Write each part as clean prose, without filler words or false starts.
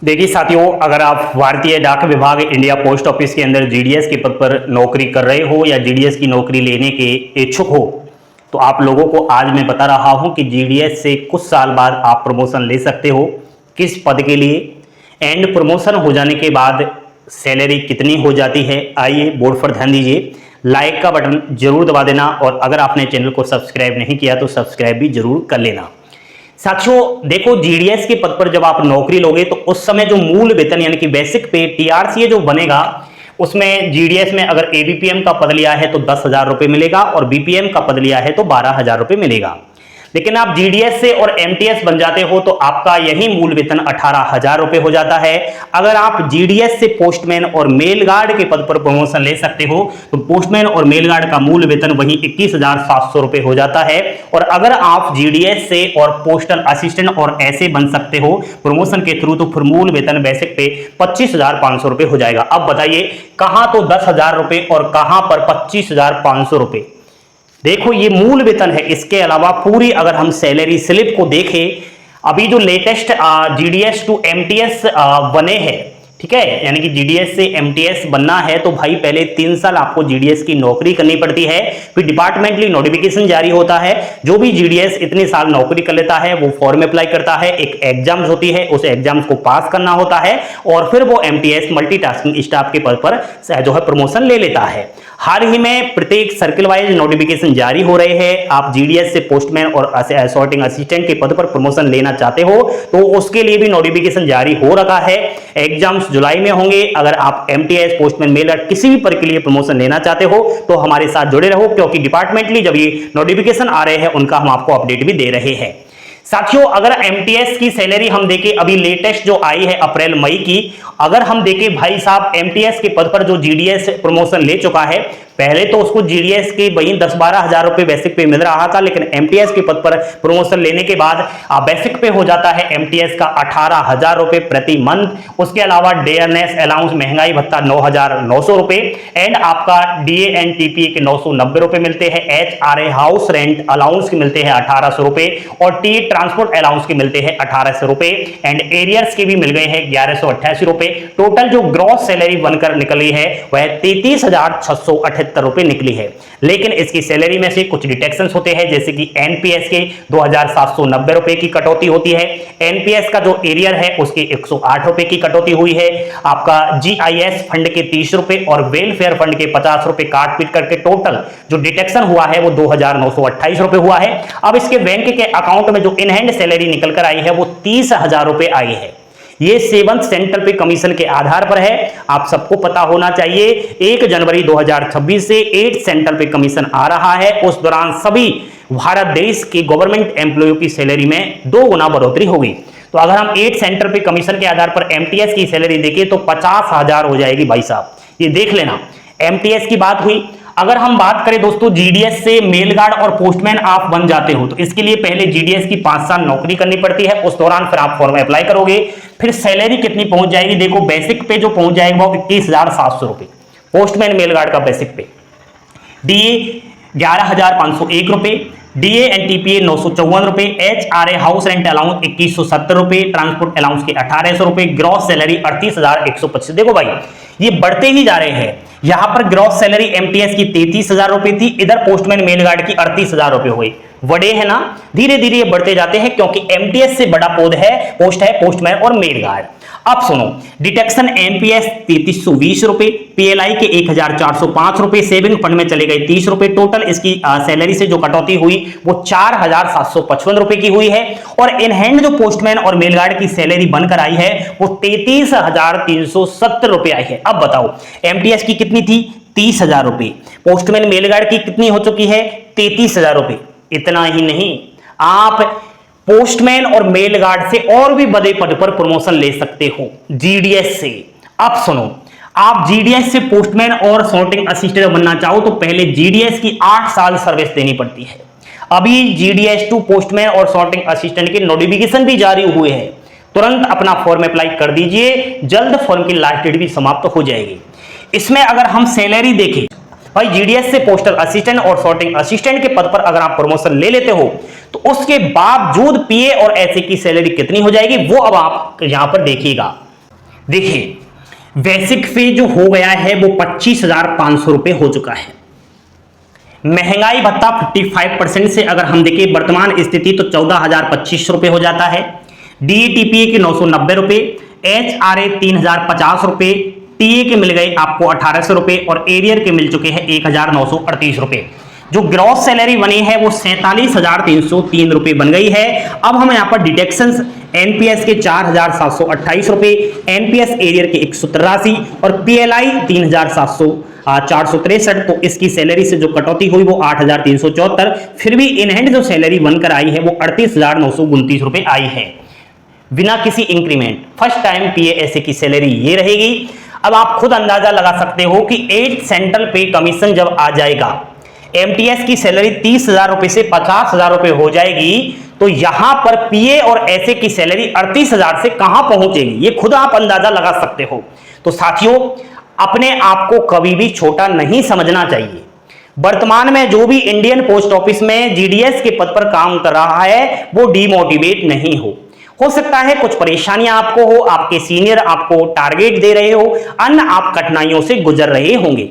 देखिए साथियों, अगर आप भारतीय डाक विभाग इंडिया पोस्ट ऑफिस के अंदर जीडीएस के पद पर नौकरी कर रहे हो या जीडीएस की नौकरी लेने के इच्छुक हो, तो आप लोगों को आज मैं बता रहा हूं कि जीडीएस से कुछ साल बाद आप प्रमोशन ले सकते हो, किस पद के लिए, एंड प्रमोशन हो जाने के बाद सैलरी कितनी हो जाती है। आइए बोर्ड पर ध्यान दीजिए, लाइक का बटन जरूर दबा देना और अगर आपने चैनल को सब्सक्राइब नहीं किया तो सब्सक्राइब भी जरूर कर लेना। साथियों देखो, जीडीएस के पद पर जब आप नौकरी लोगे तो उस समय जो मूल वेतन यानी कि बेसिक पे टीआरसीए जो बनेगा, उसमें जीडीएस में अगर एबीपीएम का पद लिया है तो 10,000 रुपए मिलेगा और बीपीएम का पद लिया है तो 12,000 रुपए मिलेगा। लेकिन आप जीडीएस से और एमटीएस बन जाते हो तो आपका यही मूल वेतन 18,000 रुपए हो जाता है। अगर आप जीडीएस से पोस्टमैन और मेल गार्ड के पद पर प्रमोशन ले सकते हो तो पोस्टमैन और मेल गार्ड का मूल वेतन वही 21,700 रुपए हो जाता है। और अगर आप जीडीएस से और पोस्टल असिस्टेंट और ऐसे बन सकते हो प्रमोशन के थ्रू तो फिर मूल वेतन बेसिक पे 25,500 रुपए हो जाएगा। अब बताइए कहां तो 10,000 रुपए और कहां पर 25,500 रुपए। देखो ये मूल वेतन है, इसके अलावा पूरी अगर हम सैलरी स्लिप को देखें, अभी जो लेटेस्ट जीडीएस टू एमटीएस बने हैं, ठीक है, यानी कि जीडीएस से एमटीएस बनना है तो भाई पहले 3 साल आपको जीडीएस की नौकरी करनी पड़ती है, फिर डिपार्टमेंटली नोटिफिकेशन जारी होता है। जो भी जीडीएस इतने साल नौकरी कर लेता है वो फॉर्म अप्लाई करता है, एक एग्जाम्स होती है, उस एग्जाम्स को पास करना होता है और फिर वो एमटीएस मल्टीटास्किंग स्टाफ के पद पर जो है प्रमोशन ले लेता है। हाल ही में प्रत्येक सर्किल वाइज नोटिफिकेशन जारी हो रहे हैं। आप जीडीएस से पोस्टमैन और सॉर्टिंग असिस्टेंट के पद पर प्रमोशन लेना चाहते हो तो उसके लिए भी नोटिफिकेशन जारी हो रखा है। एग्जाम्स जुलाई में होंगे। अगर आप एमटीएस पोस्टमैन मेल गार्ड किसी भी पद के लिए प्रमोशन लेना चाहते हो तो हमारे साथ जुड़े रहो, क्योंकि डिपार्टमेंटली जब ये नोटिफिकेशन आ रहे हैं उनका हम आपको अपडेट भी दे रहे हैं। साथियों अगर एमटीएस की सैलरी हम देखें, अभी लेटेस्ट जो आई है अप्रैल मई की, अगर हम देखें भाई साहब एमटीएस के पद पर जो जीडीएस प्रमोशन ले चुका है, पहले तो उसको जीडीएस के वही 10-12 हजार रुपए बेसिक पे मिल रहा था, लेकिन एमटीएस के पद पर प्रमोशन लेने के बाद बेसिक पे हो जाता है एमटीएस का 18,000 रुपए प्रति मंथ। उसके अलावा डेयरनेस अलाउंस महंगाई भत्ता 9,900 रुपए एंड आपका डीए एंड टीपीए के 990 रुपए मिलते हैं। एचआरए हाउस रेंट अलाउंस के मिलते हैं 1,800 रुपए और टी ट्रांसपोर्ट अलाउंस के मिलते हैं 1,800 रुपए एंड एरियर्स के भी मिल गए हैं 1,188 रुपए। टोटल जो ग्रॉस सैलरी बनकर निकली है वह 33,678 रुपए निकली है। लेकिन इसकी सैलरी में से कुछ डिटेक्शंस होते हैं, जैसे कि एनपीएस के 2,790 रुपए की कटौती होती है। एनपीएस का जो एरियर है उसके 108 रुपए की कटौती हुई है। आपका जीआईएस फंड के 30 रुपए और वेलफेयर फंड के 50 रुपए काट पीट करके टोटल जो डिटेक्शन हुआ है वो 2,928 रुपए हुआ है। अब इसके बैंक के अकाउंट में जो इन हैंड सैलरी निकल कर आई है वो 30,000 रुपए आई है। ये 7th सेंट्रल पे कमीशन के आधार पर है। आप सबको पता होना चाहिए 1 जनवरी 2026 से 8 सेंट्रल पे कमीशन आ रहा है। उस दौरान सभी भारत देश के गवर्नमेंट एम्प्लॉय की सैलरी में 2 गुना बढ़ोतरी होगी। तो अगर हम 8 सेंट्रल पे कमीशन के आधार पर एमटीएस की सैलरी देखें तो 50,000 हो जाएगी भाई साहब, ये देख लेना। एमटीएस की बात हुई। अगर हम बात करें दोस्तों जीडीएस से मेल गार्ड और पोस्टमैन आप बन जाते हो तो इसके लिए पहले जीडीएस की 5 साल नौकरी करनी पड़ती है। उस दौरान फिर आप फॉर्म अप्लाई करोगे, फिर सैलरी कितनी पहुंच जाएगी। देखो बेसिक पे जो पहुंच जाएगा वो 21,700 रुपए पोस्टमैन मेल गार्ड का बेसिक पे, डीए 11,501 रुपए, डीए एंड टीपीए 954 रुपए, एचआरए हाउस रेंट अलाउंस 2,170 रुपए, ट्रांसपोर्ट अलाउंस के 1,800 रुपए, ग्रॉस सैलरी 38,125। देखो भाई ये बढ़ते ही जा रहे हैं। यहां पर ग्रॉस सैलरी एमटीएस की 33,000 रुपए थी, इधर पोस्टमैन मेल गार्ड की 38,000 रुपए हो गई। बड़े हैं ना, धीरे धीरे ये बढ़ते जाते हैं क्योंकि एमटीएस से बड़ा पोस्ट है पोस्टमैन और मेल गार्ड। अब सुनो, डिटेक्शन एमपीएस 3,320 रुपए, पीएलआई के 1,405 रुपए, सेविंग फंड में चले गए 30 रुपए। टोटल इसकी सैलरी से जो कटौती हुई वो 4,755 रुपए की हुई है। और इन हैंड जो पोस्टमैन और मेल गार्ड की सैलरी बनकर आई है वो 33,370 रुपए आई है। अब बताओ एमटीएस की कितनी थी, 30,000 रुपए, पोस्टमैन मेल गार्ड की कितनी हो चुकी है, 33,000 रुपए। इतना ही नहीं, आप पोस्टमैन और मेल गार्ड से और भी बड़े पद पर प्रमोशन ले सकते हो जीडीएस से। अब सुनो, आप जीडीएस से पोस्टमैन और सॉर्टिंग असिस्टेंट बनना चाहो तो पहले जीडीएस की 8 साल सर्विस देनी पड़ती है। अभी जीडीएस टू पोस्टमैन और सॉर्टिंग असिस्टेंट के नोटिफिकेशन भी जारी हुए हैं, तुरंत अपना फॉर्म अप्लाई कर दीजिए, जल्द फॉर्म की लास्ट डेट भी समाप्त हो जाएगी। इसमें अगर हम सैलरी देखें भाई, जीडीएस से पोस्टल असिस्टेंट और सॉर्टिंग असिस्टेंट के पद पर अगर आप प्रमोशन ले लेते हो तो उसके बावजूद पीए और एसए की सैलरी कितनी हो जाएगी वो अब आप यहां पर देखिएगा। देखिए, बेसिक पे जो हो गया है वो 25,500 रुपए हो चुका है। महंगाई भत्ता 55% से अगर हम देखें वर्तमान स्थिति तो 14,025 रुपए हो जाता है। डीएटीपीए के 990 रुपए, एचआरए 3,050 रुपए, टीए के मिल गए आपको 1,800 रुपए और एरियर के मिल चुके हैं 1,938 रुपए। जो ग्रॉस सैलरी बनी है वो 47,303 रुपए बन गई है। अब हम यहाँ पर डिडक्शंस एनपीएस के 4,728 रुपए, एनपीएस एरियर के 183 और पीएलआई 463, तो इसकी सैलरी से जो कटौती हुई वो 8,374। फिर भी इन हैंड जो सैलरी बनकर आई है वो 38,929 रुपए आई है बिना किसी इंक्रीमेंट। फर्स्ट टाइम पीएएसए की सैलरी ये रहेगी। अब आप खुद अंदाजा लगा सकते हो कि 8 सेंट्रल पे कमीशन जब आ जाएगा, एमटीएस की सैलरी 30,000 रुपए से 50,000 रुपए हो जाएगी, तो यहां पर पीए और एसए की सैलरी 38,000 से कहां पहुंचेगी, ये खुद आप अंदाजा लगा सकते हो। तो साथियों, अपने आप को कभी भी छोटा नहीं समझना चाहिए। वर्तमान में जो भी इंडियन पोस्ट ऑफिस में जीडीएस के पद पर काम कर रहा है वो डिमोटिवेट नहीं हो सकता है कुछ परेशानियां आपको हो, आपके सीनियर आपको टारगेट दे रहे हो, अन्य आप कठिनाइयों से गुजर रहे होंगे,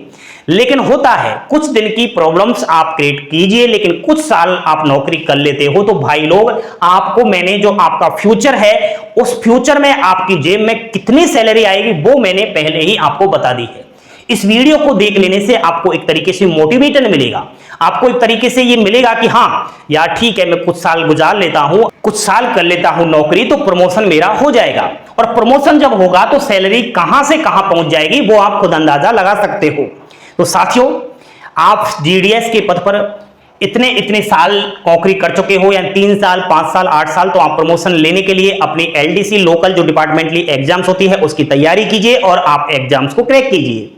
लेकिन होता है कुछ दिन की प्रॉब्लम्स आप क्रिएट कीजिए, लेकिन कुछ साल आप नौकरी कर लेते हो तो भाई लोग, आपको मैंने जो आपका फ्यूचर है उस फ्यूचर में आपकी जेब में कितनी सैलरी आएगी वो मैंने पहले ही आपको बता दी है। इस वीडियो को देख लेने से आपको एक तरीके से मोटिवेशन मिलेगा, आपको एक तरीके से ये मिलेगा कि हाँ यार ठीक है, मैं कुछ साल गुजार लेता हूं, कुछ साल कर लेता हूं नौकरी तो प्रमोशन मेरा हो जाएगा। और प्रमोशन जब होगा तो सैलरी कहां से कहां पहुंच जाएगी वो आप खुद अंदाजा लगा सकते हो। तो साथियों, आप जीडीएस के पद पर इतने साल नौकरी कर चुके हो, या 3 साल 5 साल 8 साल, तो आप प्रमोशन लेने के लिए अपनी एलडीसी लोकल जो डिपार्टमेंटली एग्जाम्स होती है उसकी तैयारी कीजिए और आप एग्जाम्स को क्रैक कीजिए।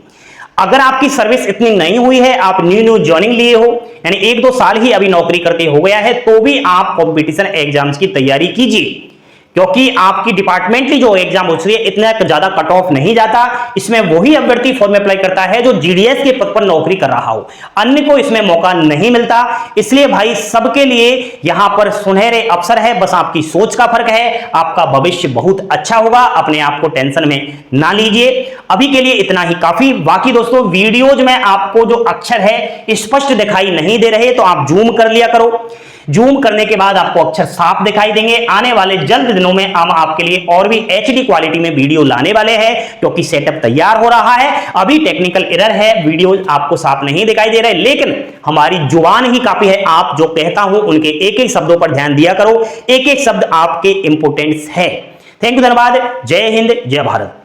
अगर आपकी सर्विस इतनी नहीं हुई है, आप न्यू ज्वाइनिंग लिए हो, यानी 1-2 साल ही अभी नौकरी करते हो गया है, तो भी आप कंपटीशन एग्जाम्स की तैयारी कीजिए, क्योंकि आपकी डिपार्टमेंटली जो एग्जाम होती है इतना ज्यादा कट ऑफ नहीं जाता। इसमें वही अभ्यर्थी फॉर्म अप्लाई करता है जो जीडीएस के पद पर नौकरी कर रहा हो, अन्य को इसमें मौका नहीं मिलता। इसलिए भाई सबके लिए यहां पर सुनहरे अवसर है, बस आपकी सोच का फर्क है, आपका भविष्य बहुत अच्छा होगा। अपने आप को टेंशन में ना लीजिए। अभी के लिए इतना ही काफी। बाकी दोस्तों, वीडियोज में आपको जो अक्षर है स्पष्ट दिखाई नहीं दे रहे तो आप जूम कर लिया करो। जूम करने के बाद आपको अक्षर साफ दिखाई देंगे। आने वाले जल्द दिनों में हम आपके लिए और भी एचडी क्वालिटी में वीडियो लाने वाले हैं, क्योंकि सेटअप तैयार हो रहा है। अभी टेक्निकल एरर है, वीडियो आपको साफ नहीं दिखाई दे रहे, लेकिन हमारी जुबान ही काफी है। आप जो कहता हूं उनके एक एक शब्दों पर ध्यान दिया करो, एक एक शब्द आपके इंपोर्टेंस है। थैंक यू, धन्यवाद। जय हिंद, जय भारत।